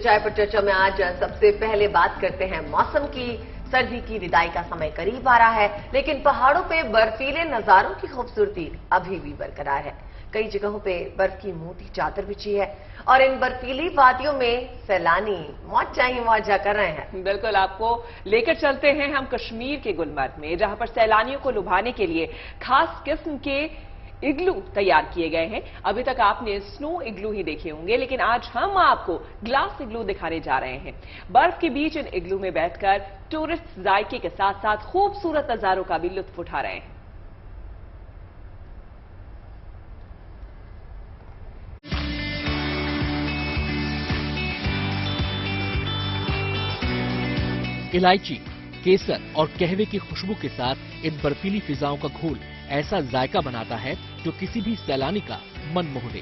चाय पर चर्चा में आज सबसे पहले बात करते हैं मौसम की। सर्दी की विदाई का समय करीब आ रहा है, लेकिन पहाड़ों पे बर्फीले नजारों की खूबसूरती अभी भी बरकरार है। कई जगहों पे बर्फ की मोटी चादर बिछी है और इन बर्फीली वादियों में सैलानी मौजा ही मौजा कर रहे हैं। बिल्कुल, आपको लेकर चलते हैं हम कश्मीर के गुलमर्ग में, जहां पर सैलानियों को लुभाने के लिए खास किस्म के इग्लू तैयार किए गए हैं। अभी तक आपने स्नो इग्लू ही देखे होंगे, लेकिन आज हम आपको ग्लास इग्लू दिखाने जा रहे हैं। बर्फ के बीच इन इग्लू में बैठकर टूरिस्ट जायके के साथ साथ खूबसूरत नजारों का भी लुत्फ उठा रहे हैं। इलायची, केसर और कहवे की खुशबू के साथ इन बर्फीली फिजाओं का घोल ऐसा जायका बनाता है जो किसी भी सैलानी का मन मोह ले।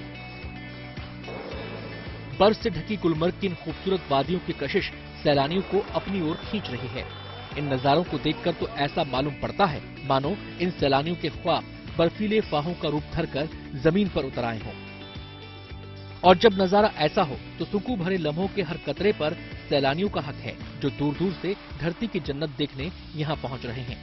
बर्फ से ढकी गुलमर्ग की इन खूबसूरत वादियों की कशिश सैलानियों को अपनी ओर खींच रही है। इन नजारों को देखकर तो ऐसा मालूम पड़ता है मानो इन सैलानियों के ख्वाब बर्फीले फाहों का रूप धरकर जमीन पर उतर आए हों। और जब नजारा ऐसा हो तो सुकून भरे लम्हों के हर कतरे पर सैलानियों का हक है, जो दूर दूर से धरती की जन्नत देखने यहाँ पहुँच रहे हैं।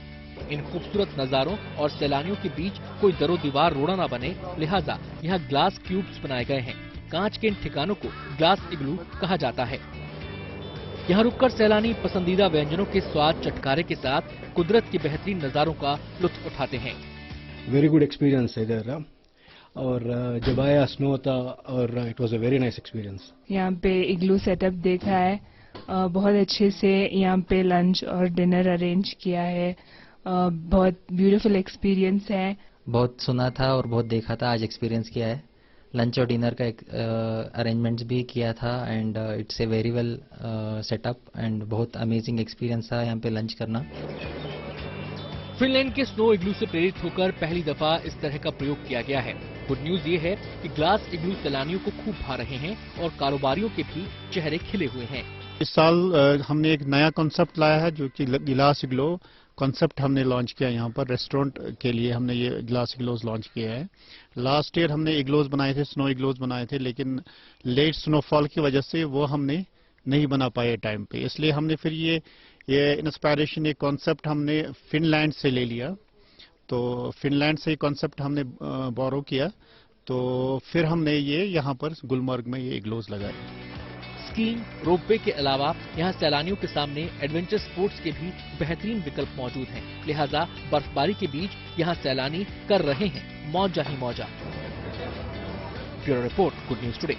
इन खूबसूरत नजारों और सैलानियों के बीच कोई दरो दीवार रोड़ा न बने, लिहाजा यहाँ ग्लास क्यूब्स बनाए गए हैं। कांच के इन ठिकानों को ग्लास इग्लू कहा जाता है। यहाँ रुककर सैलानी पसंदीदा व्यंजनों के स्वाद चटकारे के साथ कुदरत के बेहतरीन नजारों का लुत्फ उठाते हैं। वेरी गुड एक्सपीरियंस है इधर, और जब आया स्नो था और it was a very nice experience. यहाँ पे इग्लू सेटअप देखा है, बहुत अच्छे से यहाँ पे लंच और डिनर अरेंज किया है। बहुत ब्यूटीफुल एक्सपीरियंस है। बहुत सुना था और बहुत देखा था, आज एक्सपीरियंस किया है। लंच और डिनर का एक अरेंजमेंट्स भी किया था and it's a very well setup and बहुत अमेजिंग एक्सपीरियंस था यहाँ पे लंच करना। फिनलैंड के स्नो इग्लू से प्रेरित होकर पहली दफा इस तरह का प्रयोग किया गया है। गुड न्यूज ये है कि ग्लास इग्लू सैलानियों को खूब भा रहे हैं और कारोबारियों के भी चेहरे खिले हुए हैं। इस साल हमने एक नया कॉन्सेप्ट लाया है, जो कि ग्लास इग्लो कॉन्सेप्ट हमने लॉन्च किया। यहाँ पर रेस्टोरेंट के लिए हमने ये ग्लास इग्लोज लॉन्च किया है। लास्ट ईयर हमने इग्लोज बनाए थे, स्नो इग्लोज बनाए थे, लेकिन लेट स्नोफॉल की वजह से वो हमने नहीं बना पाए टाइम पे। इसलिए हमने फिर ये इंस्पायरेशन, ये कॉन्सेप्ट हमने फिनलैंड से ले लिया। तो फिनलैंड से ये कॉन्सेप्ट हमने बोरो किया, तो फिर हमने ये यहाँ पर गुलमर्ग में ये इग्लोज लगाए। स्कीइंग, रोपवे के अलावा यहाँ सैलानियों के सामने एडवेंचर स्पोर्ट्स के भी बेहतरीन विकल्प मौजूद हैं। लिहाजा बर्फबारी के बीच यहाँ सैलानी कर रहे हैं मौजा ही मौजा। Bureau report, good news today.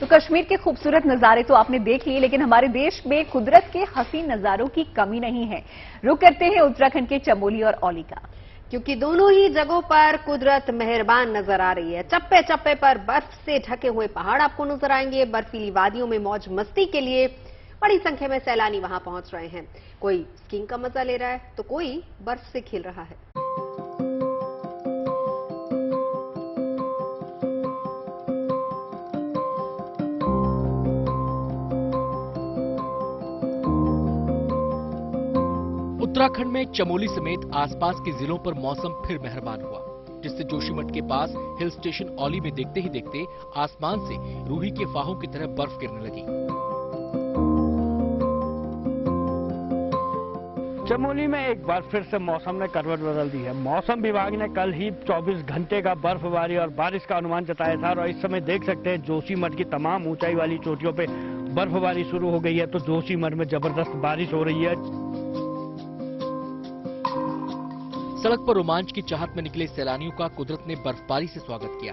तो कश्मीर के खूबसूरत नजारे तो आपने देख लिए, लेकिन हमारे देश में कुदरत के हसीन नजारों की कमी नहीं है। रुक करते हैं उत्तराखंड के चमोली और औली का, क्योंकि दोनों ही जगहों पर कुदरत मेहरबान नजर आ रही है। चप्पे चप्पे पर बर्फ से ढके हुए पहाड़ आपको नजर आएंगे। बर्फीली वादियों में मौज मस्ती के लिए बड़ी संख्या में सैलानी वहां पहुंच रहे हैं। कोई स्कीइंग का मजा ले रहा है तो कोई बर्फ से खेल रहा है। उत्तराखंड में चमोली समेत आसपास के जिलों पर मौसम फिर मेहरबान हुआ, जिससे जोशीमठ के पास हिल स्टेशन औली में देखते ही देखते आसमान से रूही के फाहों की तरह बर्फ गिरने लगी। चमोली में एक बार फिर से मौसम ने करवट बदल दी है। मौसम विभाग ने कल ही 24 घंटे का बर्फबारी और बारिश का अनुमान जताया था और इस समय देख सकते हैं जोशीमठ की तमाम ऊंचाई वाली चोटियों पे बर्फबारी शुरू हो गई है। तो जोशीमठ में जबरदस्त बारिश हो रही है। सड़क पर रोमांच की चाहत में निकले सैलानियों का कुदरत ने बर्फबारी से स्वागत किया।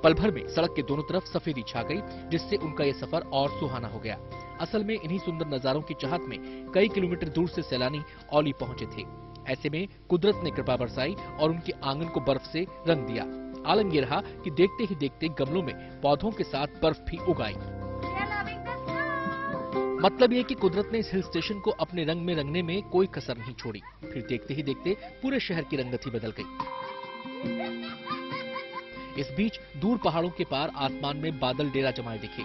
पल भर में सड़क के दोनों तरफ सफेदी छा गई, जिससे उनका ये सफर और सुहाना हो गया। असल में इन्हीं सुंदर नजारों की चाहत में कई किलोमीटर दूर से सैलानी औली पहुंचे थे। ऐसे में कुदरत ने कृपा बरसाई और उनके आंगन को बर्फ से रंग दिया। आलम ये रहा कि देखते ही देखते गमलों में पौधों के साथ बर्फ भी उग आई। मतलब ये कि कुदरत ने इस हिल स्टेशन को अपने रंग में रंगने में कोई कसर नहीं छोड़ी। फिर देखते ही देखते पूरे शहर की रंगत ही बदल गई। इस बीच दूर पहाड़ों के पार आसमान में बादल डेरा जमाए दिखे,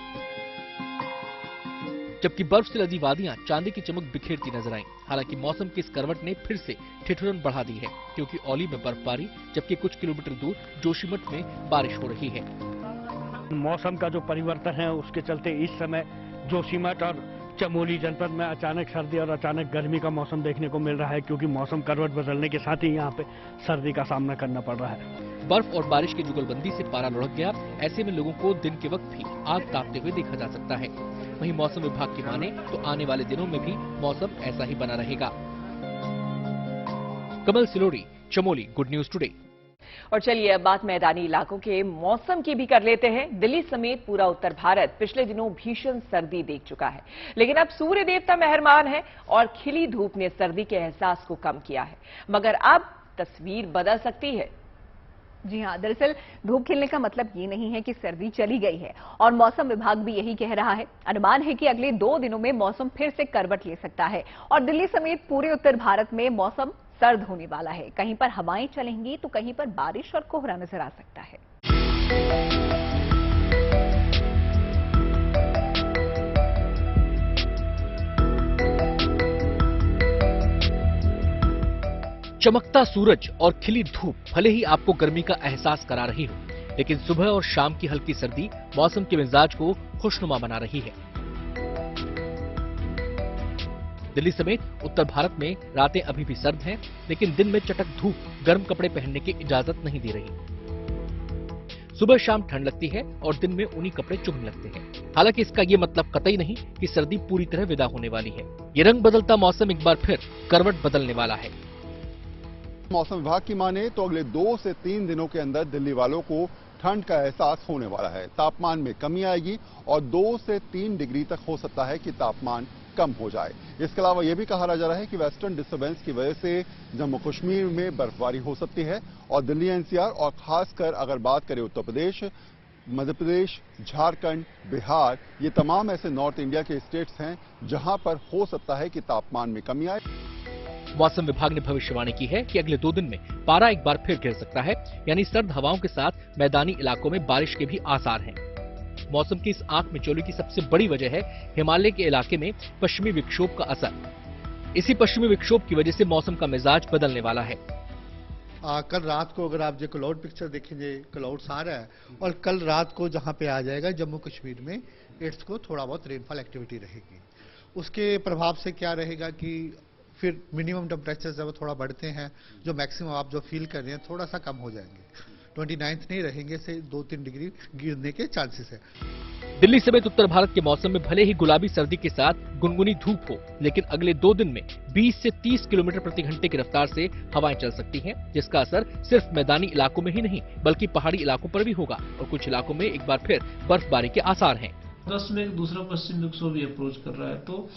जबकि बर्फ से लदी वादियां चांदी की चमक बिखेरती नजर आईं। हालांकि मौसम की इस करवट ने फिर से ठिठुरन बढ़ा दी है, क्योंकि औली में बर्फबारी, जबकि कुछ किलोमीटर दूर जोशीमठ में बारिश हो रही है। मौसम का जो परिवर्तन है उसके चलते इस समय जोशीमठ और चमोली जनपद में अचानक सर्दी और अचानक गर्मी का मौसम देखने को मिल रहा है, क्योंकि मौसम करवट बदलने के साथ ही यहाँ पे सर्दी का सामना करना पड़ रहा है। बर्फ और बारिश की जुगलबंदी से पारा लुढ़क गया। ऐसे में लोगों को दिन के वक्त भी आग तापते हुए देखा जा सकता है। वहीं मौसम विभाग की माने तो आने वाले दिनों में भी मौसम ऐसा ही बना रहेगा। Kamal Silodi, Chamoli, good news today. और चलिए अब बात मैदानी इलाकों के मौसम की भी कर लेते हैं। दिल्ली समेत पूरा उत्तर भारत पिछले दिनों भीषण सर्दी देख चुका है, लेकिन अब सूर्य देवता मेहरबान है और खिली धूप ने सर्दी के एहसास को कम किया है। मगर अब तस्वीर बदल सकती है। जी हां, दरअसल धूप खिलने का मतलब ये नहीं है कि सर्दी चली गई है और मौसम विभाग भी यही कह रहा है। अनुमान है कि अगले 2 दिनों में मौसम फिर से करवट ले सकता है और दिल्ली समेत पूरे उत्तर भारत में मौसम सर्द होने वाला है। कहीं पर हवाएं चलेंगी तो कहीं पर बारिश और कोहरा नजर आ सकता है। चमकता सूरज और खिली धूप भले ही आपको गर्मी का एहसास करा रही हो, लेकिन सुबह और शाम की हल्की सर्दी मौसम के मिजाज को खुशनुमा बना रही है। दिल्ली समेत उत्तर भारत में रातें अभी भी सर्द हैं, लेकिन दिन में चटक धूप गर्म कपड़े पहनने की इजाजत नहीं दे रही। सुबह शाम ठंड लगती है और दिन में ऊनी कपड़े चुभने लगते हैं। हालांकि इसका ये मतलब कतई नहीं कि सर्दी पूरी तरह विदा होने वाली है। ये रंग बदलता मौसम एक बार फिर करवट बदलने वाला है। मौसम विभाग की माने तो अगले 2 से 3 दिनों के अंदर दिल्ली वालों को ठंड का एहसास होने वाला है। तापमान में कमी आएगी और 2 से 3 डिग्री तक हो सकता है कि तापमान कम हो जाए। इसके अलावा यह भी कहा जा रहा है कि वेस्टर्न डिस्टर्बेंस की वजह से जम्मू कश्मीर में बर्फबारी हो सकती है और दिल्ली एनसीआर और खासकर अगर बात करें उत्तर प्रदेश, मध्य प्रदेश, झारखंड, बिहार, ये तमाम ऐसे नॉर्थ इंडिया के स्टेट्स हैं जहां पर हो सकता है कि तापमान में कमी आए। मौसम विभाग ने भविष्यवाणी की है कि अगले 2 दिन में पारा एक बार फिर गिर सकता है, यानी सर्द हवाओं के साथ मैदानी इलाकों में बारिश के भी आसार हैं। मौसम की इस आंख मिचौली की सबसे बड़ी वजह है हिमालय के इलाके में पश्चिमी विक्षोभ का असर। इसी पश्चिमी विक्षोभ की वजह से मौसम का मिजाज बदलने वाला है। कल रात को अगर आप जो क्लाउड पिक्चर देखेंगे, क्लाउड्स आ रहा है और कल रात को जहां पे आ जाएगा जम्मू कश्मीर में इट्स को थोड़ा बहुत रेनफॉल एक्टिविटी रहेगी। उसके प्रभाव से क्या रहेगा कि फिर मिनिमम टेम्परेचर जब थोड़ा बढ़ते हैं, जो मैक्सिमम आप जो फील कर रहे हैं थोड़ा सा कम हो जाएंगे। 29 नहीं रहेंगे, से 2-3 डिग्री गिरने के चांसेस है। दिल्ली समेत उत्तर भारत के मौसम में भले ही गुलाबी सर्दी के साथ गुनगुनी धूप हो, लेकिन अगले 2 दिन में 20 से 30 किलोमीटर प्रति घंटे की रफ्तार से हवाएं चल सकती हैं, जिसका असर सिर्फ मैदानी इलाकों में ही नहीं बल्कि पहाड़ी इलाकों पर भी होगा और कुछ इलाकों में एक बार फिर बर्फबारी के आसार हैं। 10 में एक दूसरा पश्चिम विक्षोभ भी अप्रोच कर रहा है, तो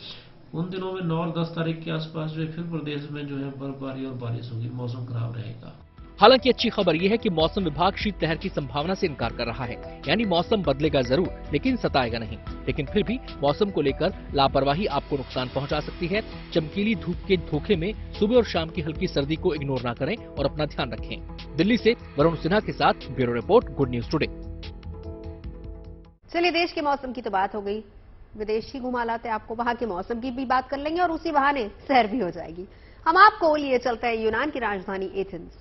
उन दिनों में 9 और 10 तारीख के आसपास जो है फिर प्रदेश में जो है बर्फबारी और बारिश होगी, मौसम खराब रहेगा। हालांकि अच्छी खबर यह है कि मौसम विभाग शीतलहर की संभावना से इनकार कर रहा है, यानी मौसम बदलेगा जरूर लेकिन सताएगा नहीं। लेकिन फिर भी मौसम को लेकर लापरवाही आपको नुकसान पहुंचा सकती है। चमकीली धूप के धोखे में सुबह और शाम की हल्की सर्दी को इग्नोर न करें और अपना ध्यान रखें। दिल्ली से वरुण सिन्हा के साथ bureau report, good news today. चलिए, देश के मौसम की तो बात हो गई, विदेश ही घुमा लाते आपको, वहां के मौसम की भी बात कर लेंगे और उसी बहाने सैर भी हो जाएगी। हम आपको लिए चलते हैं यूनान की राजधानी एथेंस।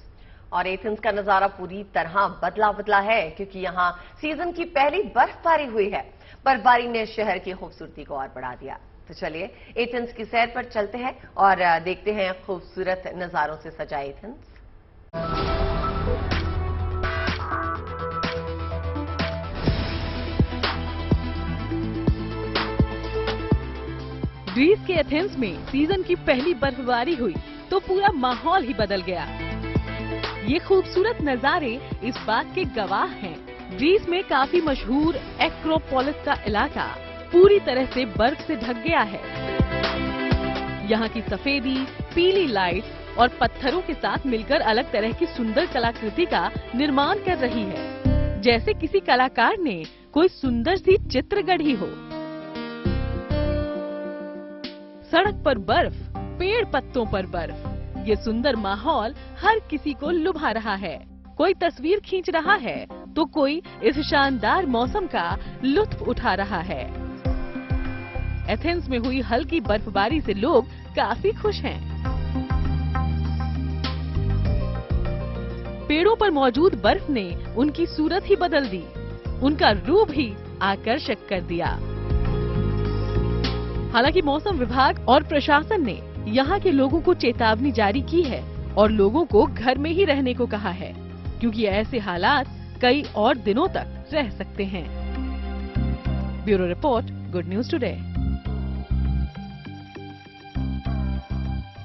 और एथेंस का नजारा पूरी तरह बदला है, क्योंकि यहाँ सीजन की पहली बर्फबारी हुई है। बर्फबारी ने शहर की खूबसूरती को और बढ़ा दिया। तो चलिए एथेंस की सैर पर चलते हैं और देखते हैं खूबसूरत नजारों से सजा एथेंस। ग्रीस के एथेंस में सीजन की पहली बर्फबारी हुई तो पूरा माहौल ही बदल गया। ये खूबसूरत नजारे इस बात के गवाह हैं। ग्रीस में काफी मशहूर एक्रोपोलिस का इलाका पूरी तरह से बर्फ से ढक गया है। यहाँ की सफेदी, पीली लाइट और पत्थरों के साथ मिलकर अलग तरह की सुंदर कलाकृति का निर्माण कर रही है, जैसे किसी कलाकार ने कोई सुंदर सी चित्र गढ़ी हो। सड़क पर बर्फ, पेड़ पत्तों पर बर्फ, ये सुंदर माहौल हर किसी को लुभा रहा है। कोई तस्वीर खींच रहा है तो कोई इस शानदार मौसम का लुत्फ उठा रहा है। एथेंस में हुई हल्की बर्फबारी से लोग काफी खुश हैं। पेड़ों पर मौजूद बर्फ ने उनकी सूरत ही बदल दी। उनका रूप ही आकर्षक कर दिया। हालांकि मौसम विभाग और प्रशासन ने यहाँ के लोगों को चेतावनी जारी की है और लोगों को घर में ही रहने को कहा है, क्योंकि ऐसे हालात कई और दिनों तक रह सकते हैं। Bureau report, good news today.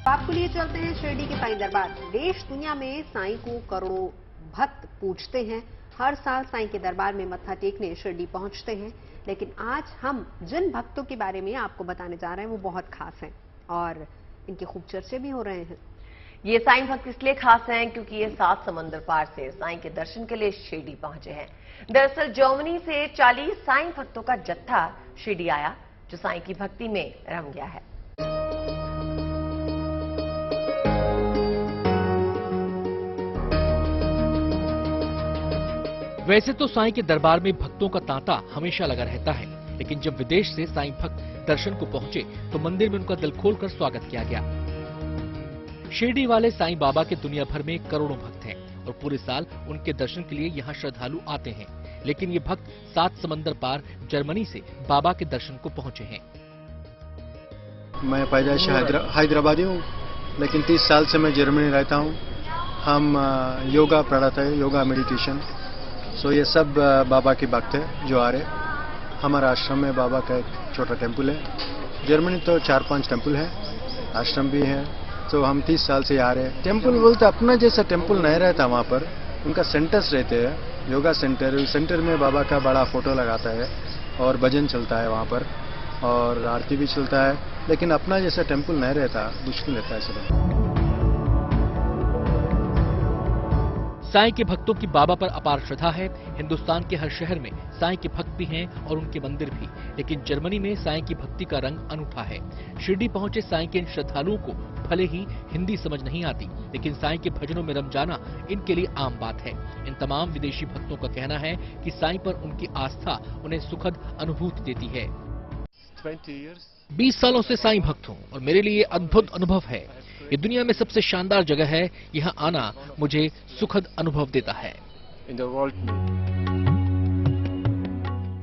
आपको लिए चलते हैं शिरडी के साईं दरबार। देश दुनिया में साईं को करोड़ों भक्त पूजते हैं। हर साल साईं के दरबार में मत्था टेकने शिरडी पहुंचते हैं, लेकिन आज हम जिन भक्तों के बारे में आपको बताने जा रहे हैं वो बहुत खास हैं और इनके खूब चर्चे भी हो रहे हैं। ये साईं भक्त इसलिए खास हैं क्योंकि ये 7 समंदर पार से साईं के दर्शन के लिए शिरडी पहुंचे हैं। दरअसल जर्मनी से 40 साईं भक्तों का जत्था शिरडी आया, जो साईं की भक्ति में रम गया है। वैसे तो साईं के दरबार में भक्तों का तांता हमेशा लगा रहता है, लेकिन जब विदेश से साईं भक्त दर्शन को पहुंचे तो मंदिर में उनका दिल खोलकर स्वागत किया गया। शिरडी वाले साईं बाबा के दुनिया भर में करोड़ों भक्त हैं और पूरे साल उनके दर्शन के लिए यहाँ श्रद्धालु आते हैं, लेकिन ये भक्त 7 समंदर पार जर्मनी से बाबा के दर्शन को पहुंचे हैं। मैं पैदाइश हैदराबादी हूँ, लेकिन 30 साल से मैं जर्मनी रहता हूँ। हम योगा पढ़ाते हैं, योगा मेडिटेशन। सो ये सब बाबा के भक्त है जो आ रहे। हमारा आश्रम में बाबा का एक छोटा टेम्पल है। जर्मनी तो 4-5 टेम्पल है, आश्रम भी है। तो हम 30 साल से आ रहे। टेम्पल बोलते अपना जैसा टेम्पल नहीं रहता वहाँ पर, उनका सेंटर्स रहते हैं, योगा सेंटर। सेंटर में बाबा का बड़ा फोटो लगाता है और भजन चलता है वहाँ पर और आरती भी चलता है, लेकिन अपना जैसा टेम्पल नहीं रहता, मुश्किल रहता है सब। साईं के भक्तों की बाबा पर अपार श्रद्धा है। हिंदुस्तान के हर शहर में साईं के भक्त भी हैं और उनके मंदिर भी, लेकिन जर्मनी में साईं की भक्ति का रंग अनूठा है। शिरडी पहुंचे साईं के इन श्रद्धालुओं को भले ही हिंदी समझ नहीं आती, लेकिन साईं के भजनों में रम जाना इनके लिए आम बात है। इन तमाम विदेशी भक्तों का कहना है कि साईं पर उनकी आस्था उन्हें सुखद अनुभूति देती है। 20 सालों से साईं भक्त हूँ और मेरे लिए अद्भुत अनुभव है। ये दुनिया में सबसे शानदार जगह है, यहाँ आना मुझे सुखद अनुभव देता है।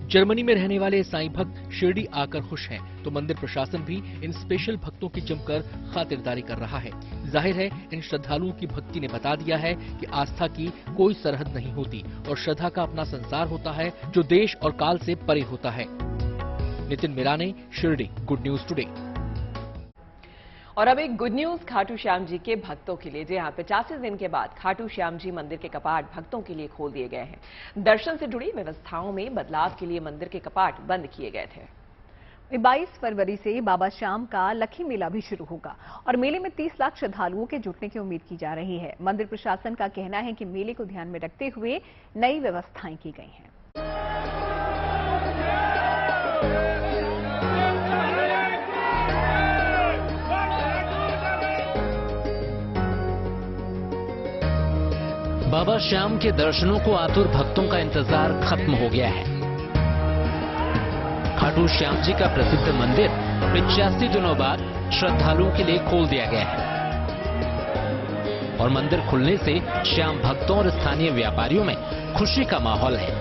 जर्मनी में रहने वाले साईं भक्त शिरडी आकर खुश हैं, तो मंदिर प्रशासन भी इन स्पेशल भक्तों की जमकर खातिरदारी कर रहा है। जाहिर है इन श्रद्धालुओं की भक्ति ने बता दिया है कि आस्था की कोई सरहद नहीं होती और श्रद्धा का अपना संसार होता है जो देश और काल से परे होता है। Nitin Mirane, Shirdi, good news today. और अब एक गुड न्यूज खाटू श्याम जी के भक्तों के लिए। जी हाँ, 85 दिन के बाद खाटू श्याम जी मंदिर के कपाट भक्तों के लिए खोल दिए गए हैं। दर्शन से जुड़ी व्यवस्थाओं में बदलाव के लिए मंदिर के कपाट बंद किए गए थे। 22 फरवरी से बाबा श्याम का लखी मेला भी शुरू होगा और मेले में 30 लाख श्रद्धालुओं के जुटने की उम्मीद की जा रही है। मंदिर प्रशासन का कहना है कि मेले को ध्यान में रखते हुए नई व्यवस्थाएं की गई हैं। बाबा श्याम के दर्शनों को आतुर भक्तों का इंतजार खत्म हो गया है। खाटू श्याम जी का प्रसिद्ध मंदिर 85 दिनों बाद श्रद्धालुओं के लिए खोल दिया गया है और मंदिर खुलने से श्याम भक्तों और स्थानीय व्यापारियों में खुशी का माहौल है।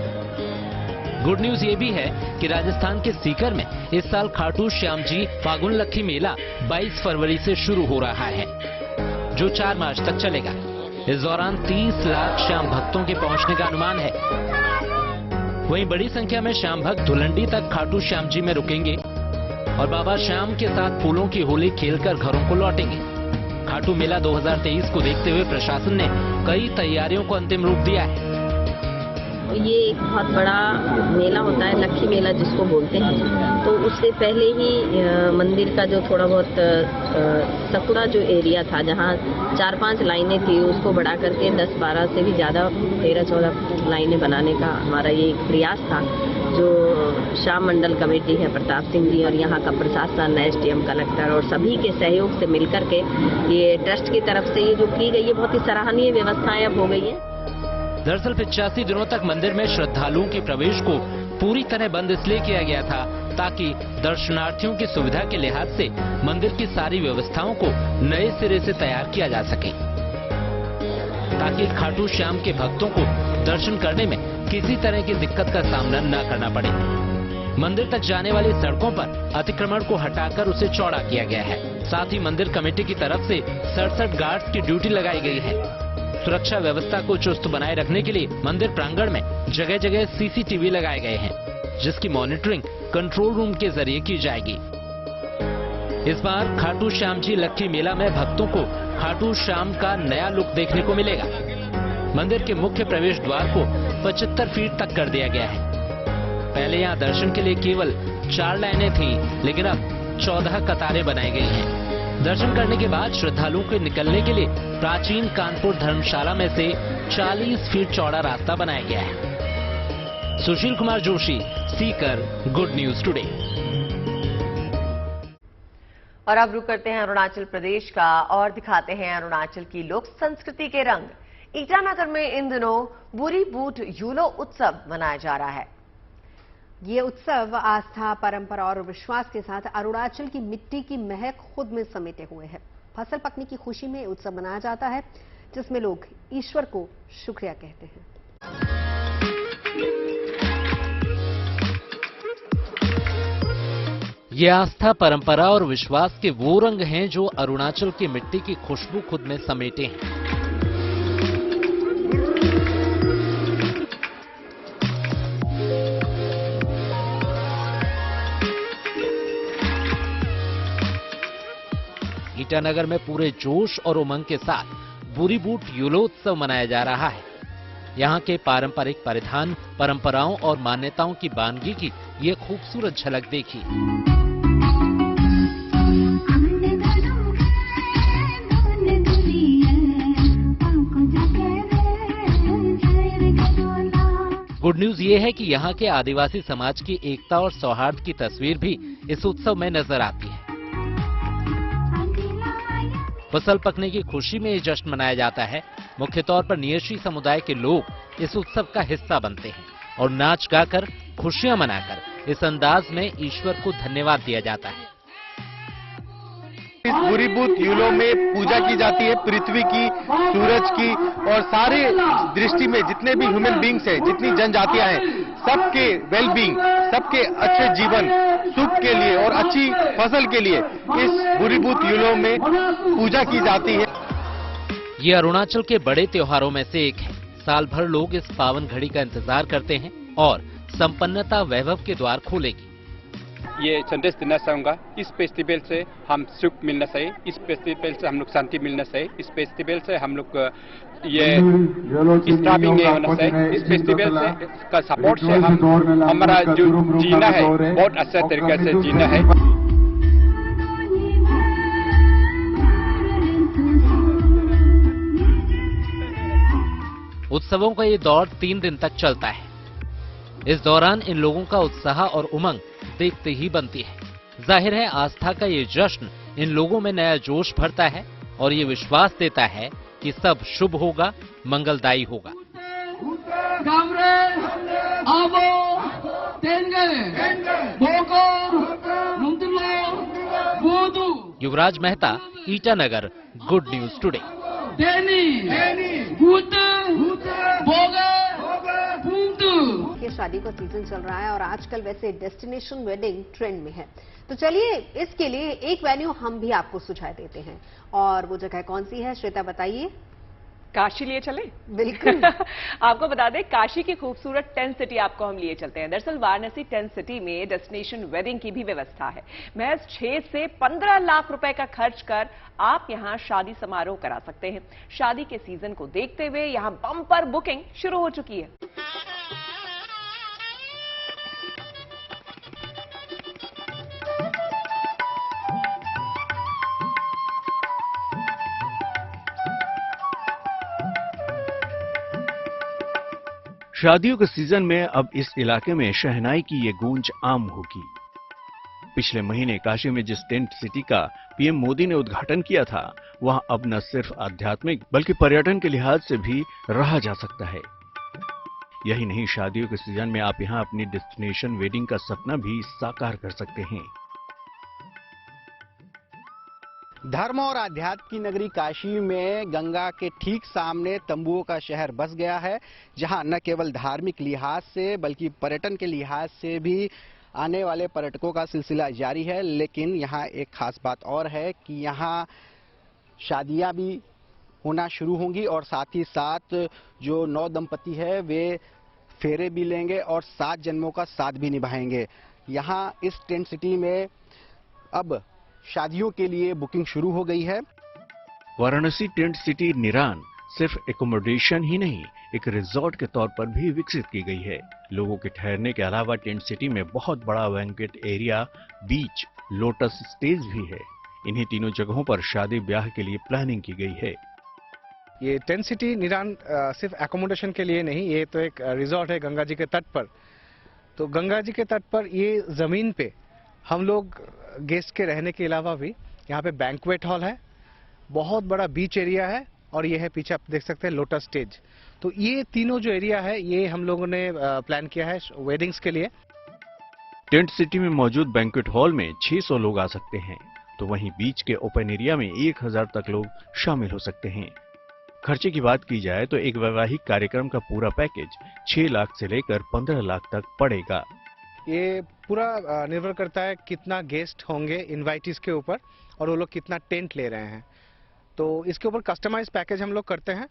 गुड न्यूज ये भी है कि राजस्थान के सीकर में इस साल खाटू श्याम जी फागुन लखी मेला 22 फरवरी से शुरू हो रहा है, जो 4 मार्च तक चलेगा। इस दौरान 30 लाख श्याम भक्तों के पहुंचने का अनुमान है। वहीं बड़ी संख्या में श्याम भक्त धुलंडी तक खाटू श्याम जी में रुकेंगे और बाबा श्याम के साथ फूलों की होली खेलकर घरों को लौटेंगे। खाटू मेला 2023 को देखते हुए प्रशासन ने कई तैयारियों को अंतिम रूप दिया है। ये एक बहुत बड़ा मेला होता है, लक्खी मेला जिसको बोलते हैं। तो उससे पहले ही मंदिर का जो थोड़ा बहुत सकुड़ा जो एरिया था, जहाँ 4-5 लाइनें थी, उसको बढ़ा करके 10-12 से भी ज़्यादा 13-14 लाइनें बनाने का हमारा ये एक प्रयास था। जो श्याम मंडल कमेटी है, प्रताप सिंह जी और यहाँ का प्रशासन, एसडीएम, कलेक्टर और सभी के सहयोग से मिलकर के ये ट्रस्ट की तरफ से ये जो की गई है, बहुत ही सराहनीय व्यवस्थाएं अब हो गई है। दरअसल 85 दिनों तक मंदिर में श्रद्धालुओं के प्रवेश को पूरी तरह बंद इसलिए किया गया था ताकि दर्शनार्थियों की सुविधा के लिहाज से मंदिर की सारी व्यवस्थाओं को नए सिरे से तैयार किया जा सके, ताकि खाटू श्याम के भक्तों को दर्शन करने में किसी तरह की दिक्कत का सामना न करना पड़े। मंदिर तक जाने वाली सड़कों पर अतिक्रमण को हटाकर उसे चौड़ा किया गया है। साथ ही मंदिर कमेटी की तरफ से 67 गार्ड्स की ड्यूटी लगाई गई है। सुरक्षा व्यवस्था को चुस्त बनाए रखने के लिए मंदिर प्रांगण में जगह जगह सीसीटीवी लगाए गए हैं, जिसकी मॉनिटरिंग कंट्रोल रूम के जरिए की जाएगी। इस बार खाटू श्याम जी लक्खी मेला में भक्तों को खाटू श्याम का नया लुक देखने को मिलेगा। मंदिर के मुख्य प्रवेश द्वार को 75 फीट तक कर दिया गया है। पहले यहाँ दर्शन के लिए केवल 4 लाइनें थीं, लेकिन अब 14 कतारें बनाई गई हैं। दर्शन करने के बाद श्रद्धालुओं के निकलने के लिए प्राचीन कानपुर धर्मशाला में से 40 फीट चौड़ा रास्ता बनाया गया है। Sushil Kumar Joshi, Sikar, good news today. और अब रुक करते हैं अरुणाचल प्रदेश का और दिखाते हैं अरुणाचल की लोक संस्कृति के रंग। ईटानगर में इन दिनों बुरी बूट यूलो उत्सव मनाया जा रहा है। ये उत्सव आस्था, परंपरा और विश्वास के साथ अरुणाचल की मिट्टी की महक खुद में समेटे हुए है। फसल पकने की खुशी में उत्सव मनाया जाता है, जिसमें लोग ईश्वर को शुक्रिया कहते हैं। ये आस्था, परंपरा और विश्वास के वो रंग हैं जो अरुणाचल की मिट्टी की खुशबू खुद में समेटे हैं। ईटानगर में पूरे जोश और उमंग के साथ बुरी बूट यूलोत्सव मनाया जा रहा है। यहाँ के पारंपरिक परिधान, परंपराओं और मान्यताओं की बानगी की ये खूबसूरत झलक देखी। गुड न्यूज ये है कि यहाँ के आदिवासी समाज की एकता और सौहार्द की तस्वीर भी इस उत्सव में नजर आती है। फसल पकने की खुशी में ये जश्न मनाया जाता है। मुख्य तौर पर नियशी समुदाय के लोग इस उत्सव का हिस्सा बनते हैं और नाच गाकर, खुशियां मनाकर इस अंदाज में ईश्वर को धन्यवाद दिया जाता है। इस बुरी बूट यूलो में पूजा की जाती है पृथ्वी की, सूरज की और सारे दृष्टि में जितने भी ह्यूमन बींग्स हैं, जितनी जनजातियां हैं, सबके वेल बींग, सबके अच्छे जीवन सुख के लिए और अच्छी फसल के लिए इस बुरी बूट यूलो में पूजा की जाती है। ये अरुणाचल के बड़े त्योहारों में से एक है। साल भर लोग इस पावन घड़ी का इंतजार करते हैं और संपन्नता वैभव के द्वार खोलेगी। ये संदेश देना चाहूँगा, इस फेस्टिवल से हम सुख मिलना चाहिए, इस फेस्टिवल से हम लोग शांति मिलना चाहिए, इस फेस्टिवल से हम लोग ये स्ट्राइविंग नहीं होना चाहिए, इस फेस्टिवल से का सपोर्ट से हम हमारा जो जीना है बहुत अच्छा तरीके से जीना है। उत्सवों का ये दौर 3 दिन तक चलता है। इस दौरान इन लोगों का उत्साह और उमंग देखते ही बनती है। जाहिर है आस्था का ये जश्न इन लोगों में नया जोश भरता है और ये विश्वास देता है कि सब शुभ होगा, मंगलदायी होगा। Yuvraj Mehta, Itanagar, good news today. ये शादी का सीजन चल रहा है और आजकल वैसे डेस्टिनेशन वेडिंग ट्रेंड में है। तो चलिए इसके लिए एक वेन्यू हम भी आपको सुझाव देते हैं, और वो जगह कौन सी है, श्वेता बताइए। काशी लिए चले? बिल्कुल। आपको बता दें, काशी की खूबसूरत टेंट सिटी आपको हम लिए चलते हैं। दरअसल वाराणसी टेंट सिटी में डेस्टिनेशन वेडिंग की भी व्यवस्था है। महज 6 से 15 लाख रुपए का खर्च कर आप यहां शादी समारोह करा सकते हैं। शादी के सीजन को देखते हुए यहां बम्पर बुकिंग शुरू हो चुकी है। शादियों के सीजन में अब इस इलाके में शहनाई की ये गूंज आम होगी। पिछले महीने काशी में जिस टेंट सिटी का पीएम मोदी ने उद्घाटन किया था, वहां अब न सिर्फ आध्यात्मिक बल्कि पर्यटन के लिहाज से भी रहा जा सकता है। यही नहीं, शादियों के सीजन में आप यहां अपनी डेस्टिनेशन वेडिंग का सपना भी साकार कर सकते हैं। धर्म और आध्यात्म की नगरी काशी में गंगा के ठीक सामने तंबुओं का शहर बस गया है, जहां न केवल धार्मिक लिहाज से बल्कि पर्यटन के लिहाज से भी आने वाले पर्यटकों का सिलसिला जारी है। लेकिन यहां एक खास बात और है कि यहां शादियां भी होना शुरू होंगी और साथ ही साथ जो नौ दंपति है वे फेरे भी लेंगे और 7 जन्मों का साथ भी निभाएंगे। यहाँ इस टेंट सिटी में अब शादियों के लिए बुकिंग शुरू हो गई है। वाराणसी टेंट सिटी निरान सिर्फ एकोमोडेशन ही नहीं, एक रिजॉर्ट के तौर पर भी विकसित की गई है। लोगों के ठहरने के अलावा टेंट सिटी में बहुत बड़ा बैंक्वेट एरिया, बीच, लोटस स्टेज भी है। इन्हीं तीनों जगहों पर शादी ब्याह के लिए प्लानिंग की गई है। ये टेंट सिटी निरान सिर्फ एकोमोडेशन के लिए नहीं, ये तो एक रिजॉर्ट है गंगा जी के तट पर। तो गंगा जी के तट पर ये जमीन पे हम लोग गेस्ट के रहने के अलावा भी यहाँ पे बैंक्वेट हॉल है, बहुत बड़ा बीच एरिया है और ये है पीछे आप देख सकते हैं लोटस स्टेज। तो ये तीनों जो एरिया है ये हम लोगों ने प्लान किया है वेडिंग्स के लिए। टेंट सिटी में मौजूद बैंक्वेट हॉल में 600 लोग आ सकते हैं, तो वहीं बीच के ओपन एरिया में 1000 तक लोग शामिल हो सकते हैं। खर्चे की बात की जाए तो एक वैवाहिक कार्यक्रम का पूरा पैकेज 6 लाख से लेकर 15 लाख तक पड़ेगा। ये पूरा निर्भर करता है कितना गेस्ट होंगे इनवाइटीज के ऊपर और वो लोग कितना टेंट ले रहे हैं। तो इसके ऊपर कस्टमाइज पैकेज हम लोग करते हैं।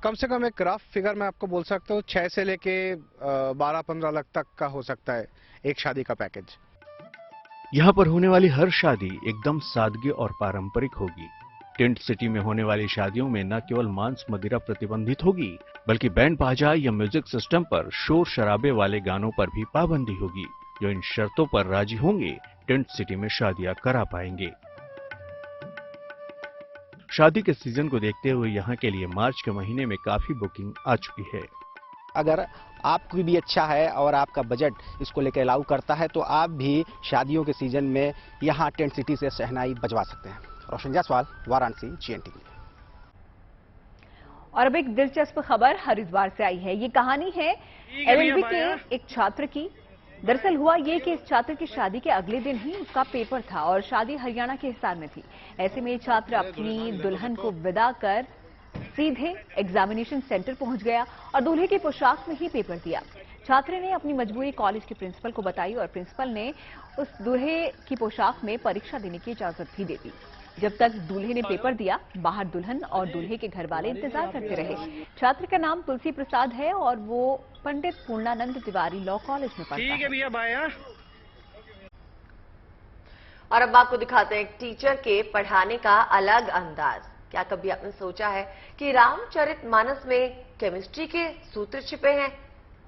कम से कम एक रफ फिगर मैं आपको बोल सकता हूँ 6 से लेके 12-15 लाख तक का हो सकता है एक शादी का पैकेज। यहाँ पर होने वाली हर शादी एकदम सादगी और पारंपरिक होगी। टेंट सिटी में होने वाली शादियों में न केवल मांस मदिरा प्रतिबंधित होगी, बल्कि बैंड बाजा या म्यूजिक सिस्टम पर शोर शराबे वाले गानों पर भी पाबंदी होगी। जो इन शर्तों पर राजी होंगे टेंट सिटी में शादियां करा पाएंगे। शादी के सीजन को देखते हुए यहाँ के लिए मार्च के महीने में काफी बुकिंग आ चुकी है। अगर आपको भी अच्छा है और आपका बजट इसको लेकर अलाउ करता है तो आप भी शादियों के सीजन में यहाँ टेंट सिटी से शहनाई बजवा सकते हैं। रोशन जायसवाल, वाराणसी, GNT। और अब एक दिलचस्प खबर हरिद्वार से आई है। ये कहानी है LLB के एक छात्र की। दरअसल हुआ ये कि इस छात्र की शादी के अगले दिन ही उसका पेपर था और शादी हरियाणा के हिसार में थी। ऐसे में ये छात्र अपनी दुल्हन को विदा कर सीधे एग्जामिनेशन सेंटर पहुंच गया और दूल्हे की पोशाक में ही पेपर दिया। छात्र ने अपनी मजबूरी कॉलेज के प्रिंसिपल को बताई और प्रिंसिपल ने उस दूल्हे की पोशाक में परीक्षा देने की इजाजत भी दे दी। जब तक दूल्हे ने पेपर दिया, बाहर दुल्हन और दूल्हे के घर वाले इंतजार करते रहे। छात्र का नाम तुलसी प्रसाद है और वो पंडित पूर्णानंद तिवारी लॉ कॉलेज में पढ़ता है। ठीक है भैया, बाय। और अब आपको दिखाते हैं एक टीचर के पढ़ाने का अलग अंदाज। क्या कभी आपने सोचा है कि रामचरितमानस में केमिस्ट्री के सूत्र छिपे हैं?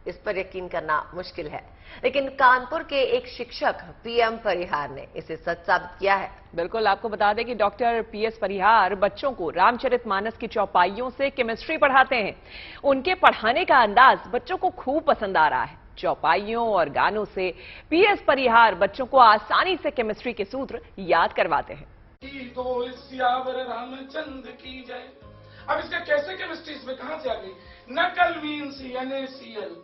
इस पर यकीन करना मुश्किल है, लेकिन कानपुर के एक शिक्षक PM परिहार ने इसे सच साबित किया है। बिल्कुल, आपको बता दें कि डॉक्टर PS परिहार बच्चों को रामचरितमानस की चौपाइयों से केमिस्ट्री पढ़ाते हैं। उनके पढ़ाने का अंदाज बच्चों को खूब पसंद आ रहा है। चौपाइयों और गानों से PS परिहार बच्चों को आसानी से केमिस्ट्री के सूत्र याद करवाते हैं। रामचंद्र की जय। अब इसका कैसे केमिस्ट्री इसमें कहां से आ गई? नकल मीन्स NaCl।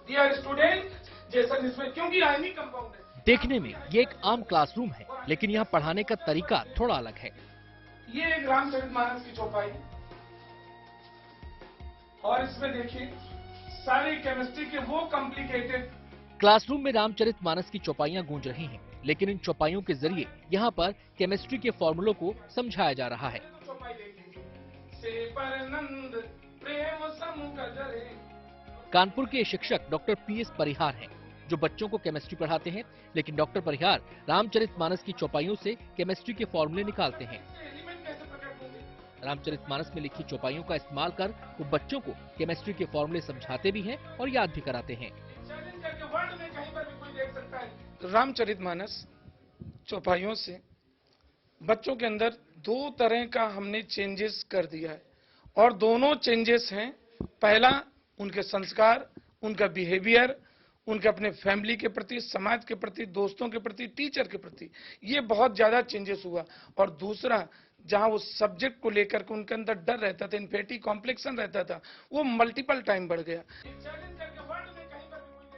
डियर स्टूडेंट, जैसा इसमें क्योंकि आयनिक कंपाउंड है। देखने में ये एक आम क्लासरूम है, लेकिन यहाँ पढ़ाने का तरीका थोड़ा अलग है। ये एक रामचरितमानस की चौपाई और इसमें देखिए सारी केमिस्ट्री के वो कॉम्प्लिकेटेड। क्लासरूम में रामचरितमानस की चौपाइयाँ गूंज रही हैं, लेकिन इन चौपाइयों के जरिए यहाँ पर केमिस्ट्री के फॉर्मूलों को समझाया जा रहा है। कानपुर के शिक्षक डॉक्टर PS परिहार हैं, जो बच्चों को केमिस्ट्री पढ़ाते हैं, लेकिन डॉक्टर परिहार रामचरितमानस की चौपाइयों से केमिस्ट्री के फॉर्मूले निकालते हैं। रामचरितमानस में लिखी चौपाइयों का इस्तेमाल कर वो बच्चों को केमिस्ट्री के फॉर्मूले समझाते भी हैं और याद भी कराते हैं। रामचरितमानस चौपाइयों से बच्चों के अंदर 2 तरह का हमने चेंजेस कर दिया है और दोनों चेंजेस हैं, पहला उनके संस्कार, उनका बिहेवियर, उनके अपने फैमिली के प्रति, समाज के प्रति, दोस्तों के प्रति, टीचर के प्रति, ये बहुत ज्यादा चेंजेस हुआ। और दूसरा, जहां वो सब्जेक्ट को लेकर के उनके अंदर डर रहता था, इन्फेरिटी कॉम्प्लेक्सन रहता था, वो मल्टीपल टाइम बढ़ गया।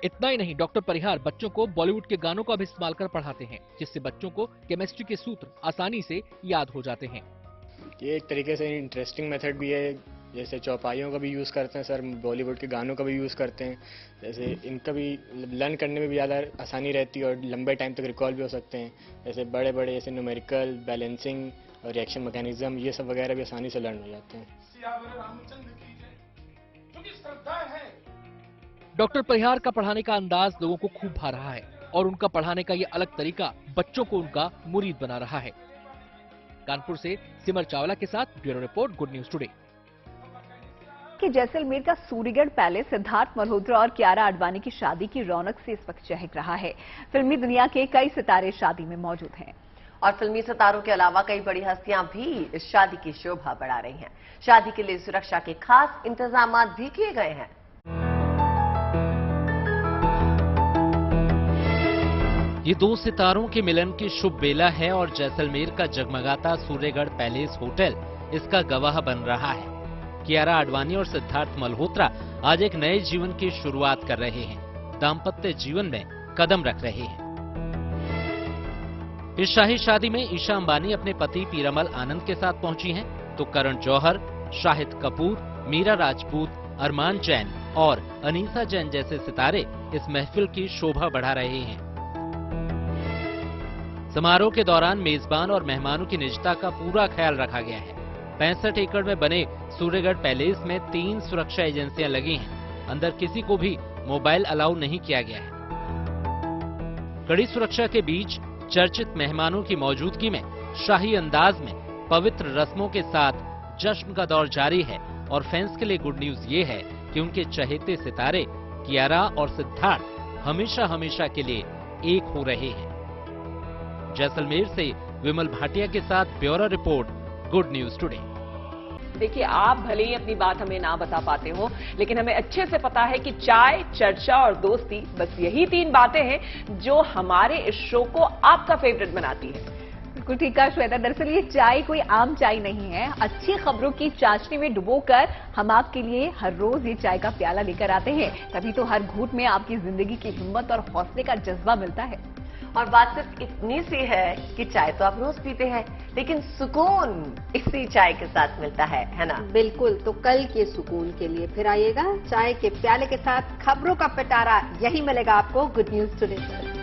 इतना ही नहीं, डॉक्टर परिहार बच्चों को बॉलीवुड के गानों का भी इस्तेमाल कर पढ़ाते हैं, जिससे बच्चों को केमिस्ट्री के सूत्र आसानी से याद हो जाते हैं। ये एक तरीके से इंटरेस्टिंग मेथड भी है, जैसे चौपाइयों का भी यूज़ करते हैं सर, बॉलीवुड के गानों का भी यूज़ करते हैं, जैसे इनका भी लर्न करने में भी ज़्यादा आसानी रहती है और लंबे टाइम तक रिकॉल भी हो सकते हैं। जैसे बड़े बड़े जैसे न्यूमेरिकल, बैलेंसिंग और रिएक्शन मैकेनिज्म, ये सब वगैरह भी आसानी से लर्न हो जाते हैं। डॉक्टर परिहार का पढ़ाने का अंदाज लोगों को खूब भा रहा है और उनका पढ़ाने का ये अलग तरीका बच्चों को उनका मुरीद बना रहा है। कानपुर से सिमर चावला के साथ bureau report, good news today. कि जैसलमेर का सूर्यगढ़ पैलेस सिद्धार्थ मल्होत्रा और कियारा आडवाणी की शादी की रौनक से इस वक्त चहक रहा है। फिल्मी दुनिया के कई सितारे शादी में मौजूद हैं और फिल्मी सितारों के अलावा कई बड़ी हस्तियां भी इस शादी की शोभा बढ़ा रही हैं। शादी के लिए सुरक्षा के खास इंतजाम भी किए गए हैं। ये दो सितारों के मिलन की शुभ बेला है और जैसलमेर का जगमगाता सूर्यगढ़ पैलेस होटल इसका गवाह बन रहा है। कियारा आडवाणी और सिद्धार्थ मल्होत्रा आज एक नए जीवन की शुरुआत कर रहे हैं, दाम्पत्य जीवन में कदम रख रहे हैं। इस शाही शादी में ईशा अंबानी अपने पति पीरामल आनंद के साथ पहुंची हैं, तो करण जौहर, शाहिद कपूर, मीरा राजपूत, अरमान जैन और अनीसा जैन जैसे सितारे इस महफिल की शोभा बढ़ा रहे हैं। समारोह के दौरान मेजबान और मेहमानों की निजता का पूरा ख्याल रखा गया है। 65 एकड़ में बने सूर्यगढ़ पैलेस में 3 सुरक्षा एजेंसियां लगी हैं। अंदर किसी को भी मोबाइल अलाउ नहीं किया गया है। कड़ी सुरक्षा के बीच चर्चित मेहमानों की मौजूदगी में शाही अंदाज में पवित्र रस्मों के साथ जश्न का दौर जारी है और फैंस के लिए गुड न्यूज ये है कि उनके चहेते सितारे कियारा और सिद्धार्थ हमेशा हमेशा के लिए एक हो रहे हैं। जैसलमेर से विमल भाटिया के साथ bureau report, good news today. देखिए, आप भले ही अपनी बात हमें ना बता पाते हो, लेकिन हमें अच्छे से पता है कि चाय, चर्चा और दोस्ती, बस यही 3 बातें हैं जो हमारे इस शो को आपका फेवरेट बनाती है। बिल्कुल ठीक कहा श्वेता। दरअसल ये चाय कोई आम चाय नहीं है। अच्छी खबरों की चाशनी में डुबोकर हम आपके लिए हर रोज ये चाय का प्याला लेकर आते हैं। तभी तो हर घूंट में आपकी जिंदगी की हिम्मत और हौसले का जज्बा मिलता है। और बात सिर्फ इतनी सी है कि चाय तो आप रोज पीते हैं, लेकिन सुकून इसी चाय के साथ मिलता है ना? बिल्कुल। तो कल के सुकून के लिए फिर आइएगा चाय के प्याले के साथ। खबरों का पिटारा यही मिलेगा आपको गुड न्यूज टुडे पर।